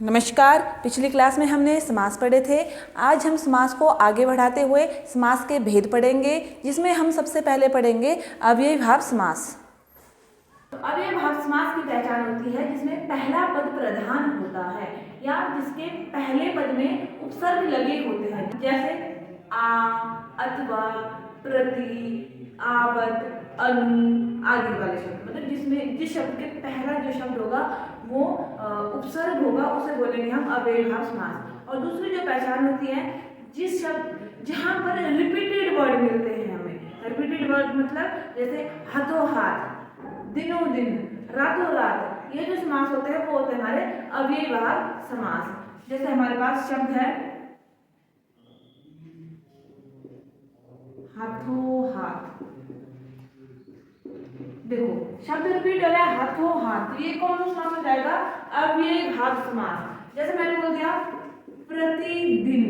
नमस्कार। पिछली क्लास में हमने समास पढ़े थे। आज हम समास को आगे बढ़ाते हुए समास के भेद पढ़ेंगे, जिसमें हम सबसे पहले पढ़ेंगे अव्ययीभाव समास। अव्ययीभाव समास की पहचान होती है जिसमें पहला पद प्रधान होता है या जिसके पहले पद में उपसर्ग लगे होते हैं, जैसे आ, अथवा, प्रति, आवत, अनु आदि वाले शब्द। मतलब जिसमें जिस शब्द के पहला जो शब्द होगा वो उपसर्ग होगा, उसे बोलेंगे हम अव्ययीभाव समास। और दूसरी जो पहचान होती है, जिस शब्द जहाँ पर रिपीटेड वर्ड मिलते हैं हमें। रिपीटेड वर्ड मतलब जैसे हाथों हाथ, दिनों दिन, रातों रात, ये जो समास होते हैं वो होते हैं हमारे अव्ययीभाव समास। जैसे हमारे पास शब्द है हाथों हाथ। देखो शब्द रिपीट हो रहा है हाथों हाथ, तो ये कौन सा समास हो जाएगा? अव्ययीभाव समास। जैसे मैंने बोल दिया प्रतिदिन,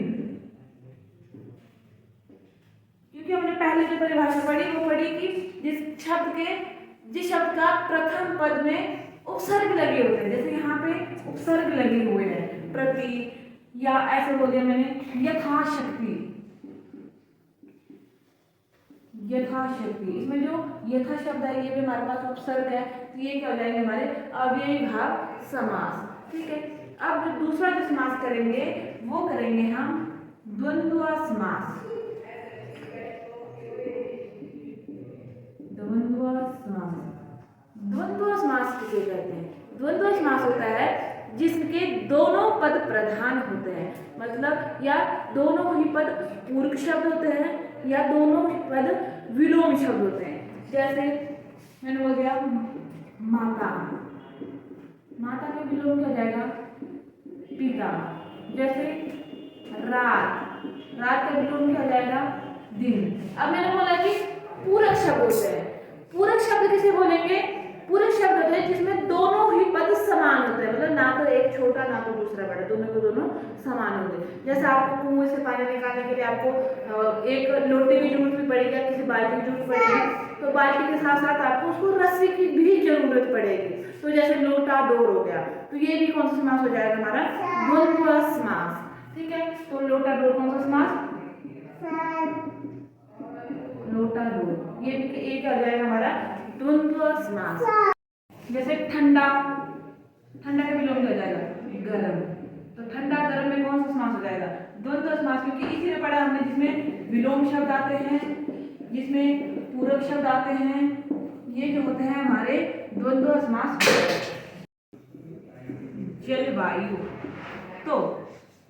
क्योंकि हमने पहले जो परिभाषा पढ़ी वो पढ़ी कि जिस शब्द का प्रथम पद में उपसर्ग लगे होते हैं, जैसे यहाँ पे उपसर्ग लगे हुए हैं प्रति, या ऐसे बोल दिया मैंने यथाशक्ति। यथाशक्ति, इसमें जो यथा शब्द है ये भी हमारे पास उपसर्ग है, तो ये क्या हो जाएंगे हमारे अव्ययीभाव समास। ठीक है। अब जो दूसरा जो समास करेंगे वो करेंगे हम द्वंद्व समास। द्वंद्व समास, द्वंद्व समास किसे कहते हैं? द्वंद्व समास होता है जिसके दोनों पद प्रधान होते हैं, मतलब या दोनों ही पद पूरक शब्द होते हैं या दोनों ही पद विलोम शब्द होते हैं। जैसे मैंने बोल दिया माता, माता का विलोम क्या हो जाएगा? पिता। जैसे रात, रात का विलोम क्या हो जाएगा? दिन। अब मैंने बोला कि पूरक शब्द होते हैं। पूरक शब्द किसे बोलेंगे? पूरक शब्द होते हैं जिसमें दोनों ही पद समान होते हैं, मतलब ना तो एक छोटा ना तो दूसरा बड़ा, दोनों को दोनों समान होते हैं। जैसे आपको कुएं से पानी निकालने के लिए आपको एक लोटे की जरूरत भी पड़ेगी, किसी बाल्टी की जरूरत पड़ेगी, तो बाल्टी के साथ साथ आपको उसको रस्सी की भी जरूरत पड़ेगी। तो जैसे लोटा डोर हो गया, तो ये भी कौन सा समास हो जाएगा हमारा? द्वंद्व समास। ठीक है। तो लोटा डोर कौन सा समास? लोटा डोर, ये क्या हो जाएगा हमारा? द्वंद्व समास। जैसे ठंडा, ठंडा का विलोम हो जाएगा गर्म, तो ठंडा गर्म में कौन सा समास हो जाएगा? द्वंद्व समास, क्योंकि इसी में पढ़ा हमने जिसमें विलोम शब्द आते हैं, जिसमें पूरक शब्द आते हैं, ये जो होते हैं हमारे द्वंद्व समास। जलवायु, तो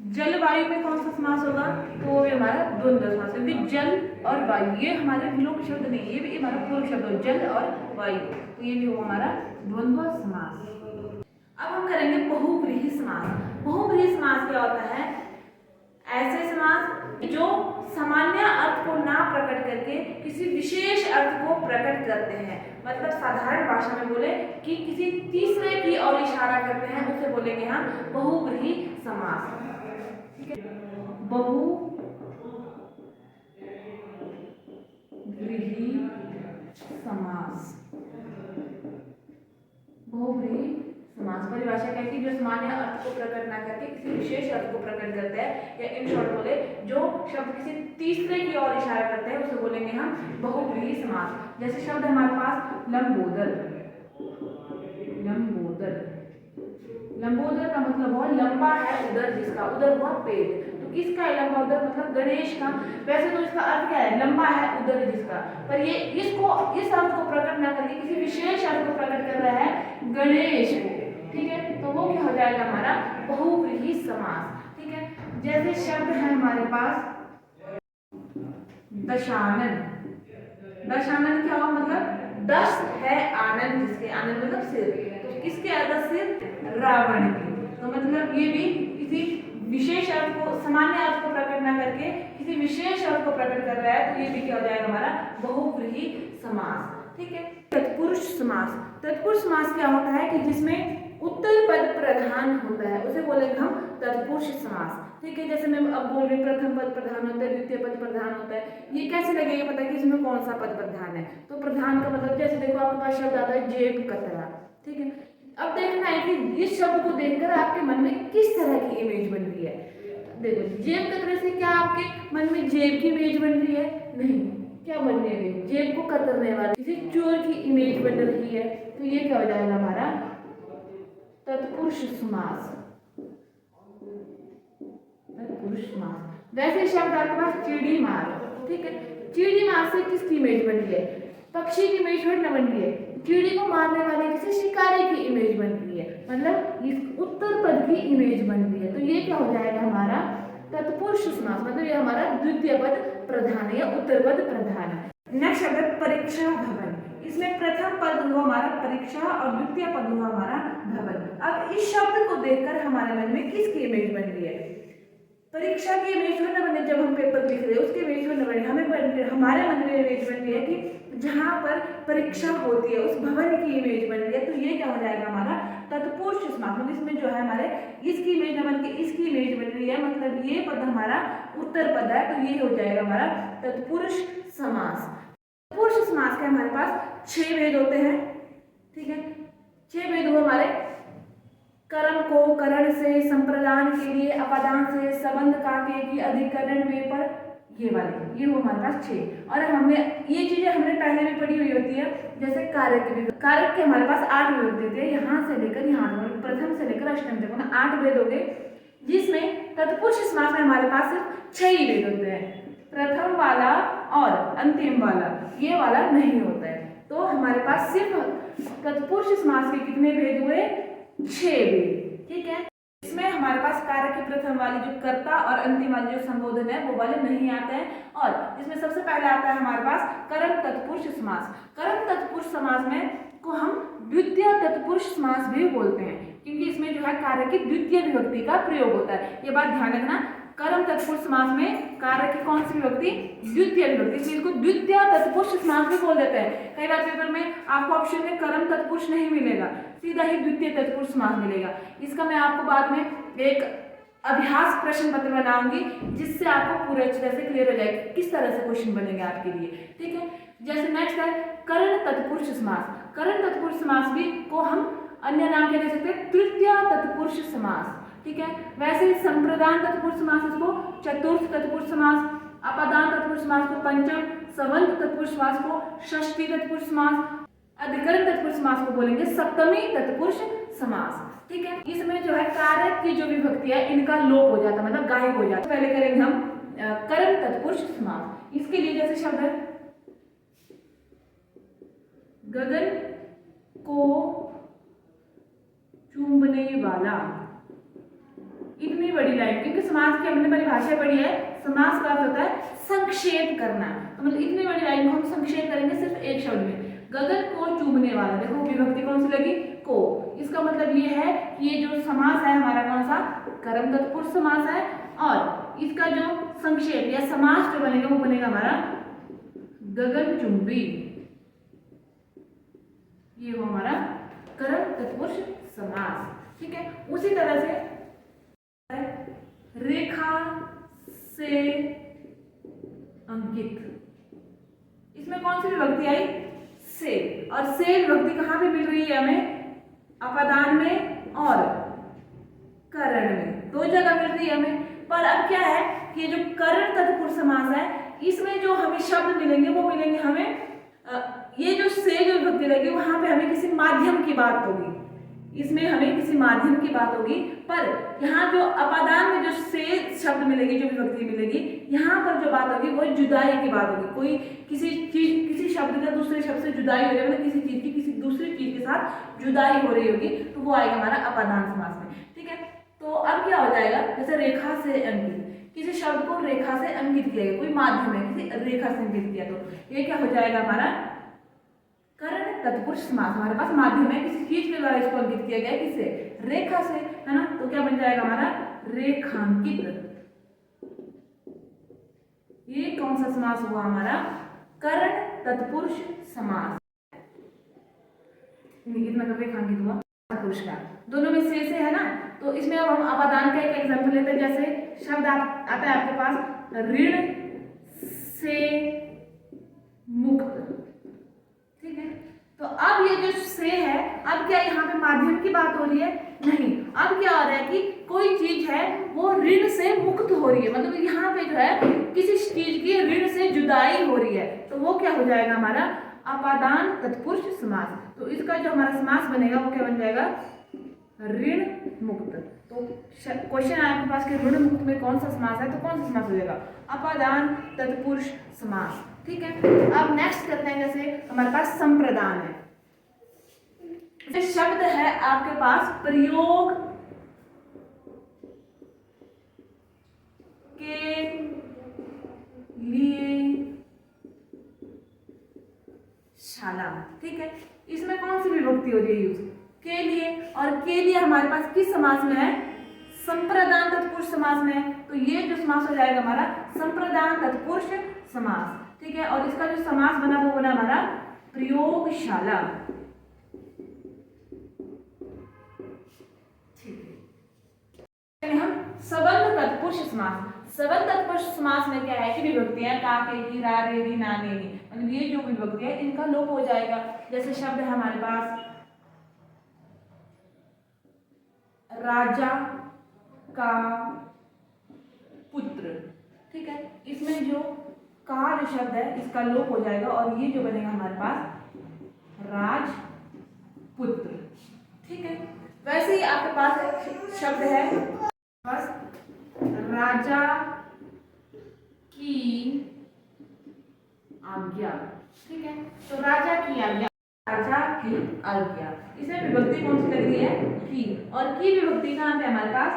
जलवायु में कौन सा समास होगा? तो वो भी हमारा द्वंद्व समास, क्योंकि जल और वायु ये हमारे विलोम शब्द नहीं, ये भी हमारा पूरक शब्द हो, जल और वायु, तो ये भी हो हमारा द्वंद्व समास। अब हम करेंगे बहुव्रीहि समास। बहुव्रीहि समास क्या होता है? ऐसे समास जो सामान्य अर्थ को ना प्रकट करके किसी विशेष अर्थ को प्रकट करते हैं, मतलब साधारण भाषा में बोले कि किसी तीसरे की ओर इशारा करते हैं, उसे बोलेंगे हम बहुव्रीहि समास। ठीक है। बहुव्रीहि समास, बहुव्रीहि समास परिभाषा क्या है कि जो सामान्य अर्थ को प्रकट ना करके किसी विशेष अर्थ को प्रकट करते हैं, या इन शॉर्ट बोले जो शब्द किसी तीसरे की ओर इशारा करते हैं, उसे बोलेंगे हम बहुव्रीहि समास। जैसे शब्द हमारे पास लंबोदर। लंबोदर, लंबोदर का मतलब हुआ लंबा है उदर जिसका, उदर हुआ पेट, तो किसका है लंबा उदर? मतलब गणेश का। वैसे तो इसका अर्थ क्या है? लंबा है उदर जिसका, पर ये इसको इस अर्थ को प्रकट ना करके किसी विशेष अर्थ को प्रकट कर रहा है, गणेश को। ठीक है। तो वो क्या हो जाएगा हमारा? बहुव्रीहि समास। ठीक है। जैसे शब्द है हमारे पास दशानन। दशानन क्या हुआ? मतलब 10 है आनंद जिसके, आनंद मतलब सिर, तो किसके है 10 सिर? रावण की। तो मतलब ये भी किसी विशेष अर्थ को, सामान्य अर्थ को प्रकट ना करके किसी विशेष अर्थ को प्रकट कर रहा है, तो ये भी क्या हो जाएगा हमारा? बहुव्रीहि समास। ठीक है। तत्पुरुष समास। तत्पुरुष समास क्या होता है कि जिसमें उत्तर पद प्रधान होता है, उसे बोलेंगे हम तत्पुरुष समास। ठीक है। जैसे मैं अब बोल रही हूँ प्रथम पद प्रधान होता है, द्वितीय पद प्रधान होता है, ये कैसे लगेगा पता है कि इसमें कौन सा पद प्रधान है? तो प्रधान का मतलब जैसे देखो आपके पास शब्द आता है जेब कतरा। ठीक है। अब देखना है कि इस शब्द को देखकर आपके मन में किस इमेज बन रही है। देखो जेब कतरने से क्या आपके मन में जेब की इमेज बन रही है? नहीं, क्या बन रही है? जेब को कतरने वाली किसी चोर की इमेज बन रही है। तो ये क्या हो जाएगा हमारा तत्पुरुष समास। तत्पुरुष समास। वैसे शब्द आपके पास चिड़ी मार, ठीक है, चिड़ी मार से किसकी इमेज बन रही है? पक्षी की इमेज न बन रही है, चिड़ी को मारने वाले किसी शिकारी की इमेज बन रही है, मतलब इस उत्तर पद की इमेज बन रही है। तो ये क्या हो जाएगा हमारा तत्पुरुष समास, मतलब ये हमारा द्वितीय पद प्रधान है या उत्तर पद प्रधान है। नेक्स्ट शब्द है परीक्षा भवन। इसमें प्रथम पद हुआ हमारा परीक्षा और द्वितीय पद हुआ हमारा भवन। अब इस शब्द को देखकर हमारे मन में किसकी इमेज बन रही है? परीक्षा की इमेज न बने, जब हम पेपर लिख रहे हैं उसकी इमेज न बने, हमारे मन में इमेज बन रही है कि जहाँ पर परीक्षा होती है उस भवन की इमेज बन रही है। तो ये क्या हो जाएगा हमारा तत्पुरुष समास। मतलब इसमें जो है हमारे इसकी इमेज न बन के इसकी इमेज बन रही है, मतलब ये पद हमारा उत्तर पद है, तो ये हो जाएगा हमारा तत्पुरुष समास। तत्पुरुष समास के हमारे पास 6 भेद होते हैं, ठीक है। 6 भेद हुए हमारे कर्म को करण से, संप्रदान के लिए अपादान से, संबंध काके की अधिकरण में पर, ये वाले ये वो हमारे पास 6। और हमने ये चीजें हमने पहले भी पढ़ी हुई होती है, जैसे कारक की। कारक के हमारे पास 8 भेद होते थे, यहाँ से लेकर यहाँ तक, प्रथम से लेकर अष्टम तक 8 भेद हो गए, जिसमें तत्पुरुष समास में हमारे पास सिर्फ 6 ही भेद होते हैं। प्रथम वाला और अंतिम वाला ये वाला नहीं होता है। तो हमारे पास सिर्फ तत्पुरुष समास के कितने भेद हुए? 6 भेद, ठीक है। इसमें हमारे पास कारक की प्रथम वाली जो कर्ता और अंतिम वाली जो संबोधन है वो वाले नहीं आते हैं। और इसमें सबसे पहले आता है हमारे पास कर्म तत्पुरुष समास। कर्म तत्पुरुष समास में को हम द्वितीय तत्पुरुष समास भी बोलते हैं, क्योंकि इसमें जो है कारक की द्वितीय विभक्ति का प्रयोग होता है। ये बात ध्यान रखना, कर्म तत्पुरुष समास में कारक की कौन सी विभक्ति? द्वितीय विभक्ति, इसलिए इसको द्वितीय तत्पुरुष समास भी बोल देते हैं। कई बार पेपर में आपको ऑप्शन में कर्म तत्पुरुष नहीं मिलेगा, सीधा ही द्वितीय तत्पुरुष समास मिलेगा। इसका मैं आपको बाद में एक अभ्यास प्रश्न पत्र बनाऊंगी, जिससे आपको पूरे अच्छी तरह से क्लियर हो जाएगा किस तरह से क्वेश्चन बनेंगे आपके लिए, ठीक है। जैसे नेक्स्ट है करण तत्पुरुष समास। करण तत्पुरुष समास भी को हम अन्य नाम क्या दे सकते हैं? तृतीय तत्पुरुष समास, ठीक है। वैसे संप्रदान तत्पुरुष समास इसको चतुर्थ तत्पुरुष समास, अपादान तत्पुरुष समास को पंचम, संबंध तत्पुरुष समास को षष्ठी तत्पुरुष समास, अधिकरण तत्पुरुष समास को बोलेंगे सप्तमी तत्पुरुष समास, ठीक है। इसमें जो है कारक की जो विभक्ति है इनका लोप हो जाता है, मतलब गायब हो जाता है। पहले करेंगे हम करण तत्पुरुष समास। इसके लिए जैसे शब्द है गगन को चूमने वाला। इतनी बड़ी लाइन, क्योंकि समास की हमने परिभाषा पढ़ी है, समास का अर्थ होता है संक्षेप करना। तो मतलब इतनी बड़ी लाइन को हम संक्षेप करेंगे सिर्फ एक शब्द में, गगन को चूमने वाला। देखो विभक्ति कौन सी लगी? को। इसका मतलब ये है कि ये जो समास है हमारा कौन सा? कर्म तत्पुरुष समास है, और इसका जो संक्षेप या समास जो बनेगा वो बनेगा हमारा गगनचुंबी। ये वो हमारा कर्म तत्पुरुष समास, ठीक है। उसी तरह से रेखा से अंकित, इसमें कौन सी विभक्ति आई? से। और से विभक्ति कहाँ पे मिल रही है हमें? अपादान में और करण में, 2 जगह मिल रही है हमें। पर अब क्या है कि ये जो करण तत्पुरुष समास है इसमें जो हमें शब्द मिलेंगे वो मिलेंगे हमें ये जो से जो विभक्ति लगी वहां पे हमें किसी माध्यम की बात होगी, इसमें हमें किसी माध्यम की बात होगी। पर यहाँ जो अपादान में जो से शब्द मिलेगी, जो विभक्ति मिलेगी, यहाँ पर जो बात होगी वो जुदाई की बात होगी। कोई किसी शब्द का दूसरे शब्द से जुदाई हो रही है, मतलब किसी चीज की किसी दूसरी चीज के साथ जुदाई हो रही होगी, तो वो आएगा हमारा अपादान समास में, ठीक है। तो अब क्या हो जाएगा? जैसे रेखा से अंकित, किसी शब्द को रेखा से अंकित किया गया, कोई माध्यम है किसी रेखा से अंकित किया, तो ये क्या हो जाएगा हमारा करण तत्पुरुष समास। हमारे पास माध्यम है, किसी चीज के द्वारा इसको अंकित किया गया, किससे? रेखा से, है ना। तो क्या बन जाएगा हमारा रेखांकित। ये कौन सा समास हुआ हमारा? करण तत्पुरुष समास। इतना कर रेखांकित हुआ तत्पुरुष का, दोनों में से है ना। तो इसमें अब हम अपादान का एक एग्जाम्पल लेते हैं। जैसे शब्द आता है आपके पास ऋण से मुक्त, ठीक है। तो अब ये जो से है, अब क्या यहाँ पे माध्यम की बात हो रही है? नहीं। अब क्या हो रहा है कि कोई चीज है हो रही है, मतलब यहाँ पे जो है किसी चीज की ऋण से जुदाई हो रही है, तो वो क्या हो जाएगा हमारा अपादान तत्पुरुष समास। तो इसका जो हमारा समास बनेगा वो क्या बन जाएगा ऋण मुक्त। तो क्वेश्चन आया आपके पास कि ऋण मुक्त में कौन सा समास है, तो कौन सा समास हो जाएगा अपादान तत्पुरुष समास। ठीक है, अब नेक्स्ट करते हैं, जैसे हमारे पास संप्रदान है। शब्द है आपके पास प्रयोग के लिए शाला। ठीक है, इसमें कौन सी विभक्ति हो जाएगी यूज के लिए, और के लिए हमारे पास किस समास में है संप्रदान तत्पुरुष समास में है, तो ये जो समास हो जाएगा हमारा संप्रदान तत्पुरुष समास। ठीक है, और इसका जो समास बना वो बना हमारा प्रयोगशाला। हम सबंध तत्पुरुष समास। सबंध तत्पुरुष समास में क्या है कि विभक्तियां का, के, की, रा, रे, री, ना, ने, नी, मतलब ये जो विभक्ति है इनका लोप हो जाएगा। जैसे शब्द है हमारे पास राजा का पुत्र। ठीक है, इसमें जो का जो शब्द है इसका लोप हो जाएगा और ये जो बनेगा हमारे पास राजपुत्र। ठीक है, वैसे ही आपके पास एक शब्द है बस राजा की आज्ञा। ठीक है, तो राजा की आज्ञा, राजा की आज्ञा, इसमें विभक्ति कौन सी लग रही है की, और की विभक्ति कहाँ पे हमारे पास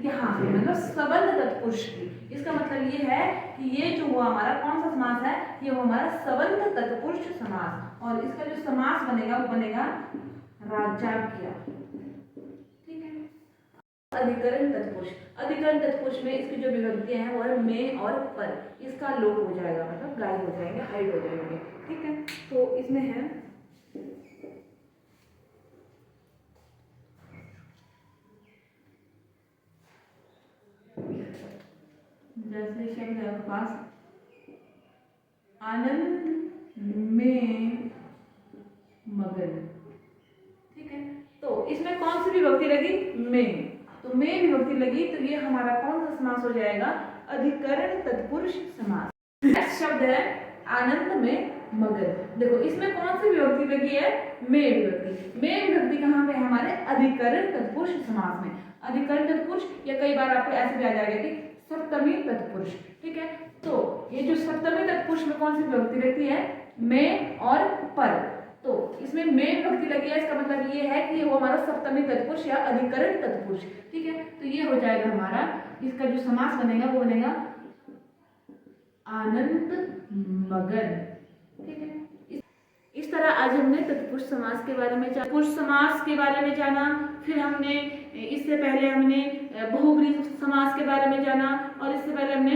यहाँ पे, मतलब सबंध तत्पुरुष की। इसका मतलब ये है कि ये जो हुआ हमारा कौन सा समास है, ये वो हमारा सबंध तत्पुरुष समास, और इसका जो समास बनेगा वो बनेगा राजाज्ञा। ठीक है, अधिकरण तत्पुरुष। अधिकरण तत्पुरुष में इसकी जो विभक्तियां हैं वो है में और पर, इसका लोप हो जाएगा, मतलब गायब हो जाएंगे, हाइड हो जाएंगे। ठीक है, तो इसमें है जैसे शब्द है आपके पास आनंद में मगन। ठीक है, तो इसमें कौन सी विभक्ति लगी में, तो में विभक्ति लगी तो ये हमारा कौन सा समास हो जाएगा अधिकरण तत्पुरुष समास। नेक्स्ट शब्द है आनंद में मगन। देखो इसमें कौन सी विभक्ति लगी है में विभक्ति। में विभक्ति कहाँ पे हमारे अधिकरण तत्पुरुष समास में। अधिकरण तत्पुरुष या कई बार आपको ऐसे भी आ जाएगा कि सप्तमी तत्पुरुष। ठीक है, तो ये जो सप्तमी तत्पुरुष में कौन सी विभक्ति रहती है में और पर, तो इसमें में विभक्ति लगी है, इसका मतलब ये है कि वो हमारा सप्तमी तत्पुरुष या अधिकरण तत्पुरुष। ठीक है, तो ये हो जाएगा हमारा, इसका जो समास बनेगा वो बनेगा आनंद मगन। ठीक है, इस तरह आज हमने तत्पुरुष समास के बारे में जाना, पुरुष समास के बारे में जाना, फिर हमने इससे पहले हमने बहुब्रीहि समास के बारे में जाना, और इससे पहले हमने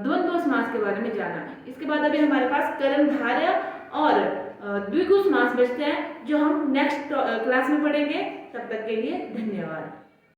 द्वंद्व समास के बारे में जाना। इसके बाद अभी हमारे पास कर्मधारय और द्विगु समास बचते हैं जो हम नेक्स्ट क्लास में पढ़ेंगे। तब तक के लिए धन्यवाद।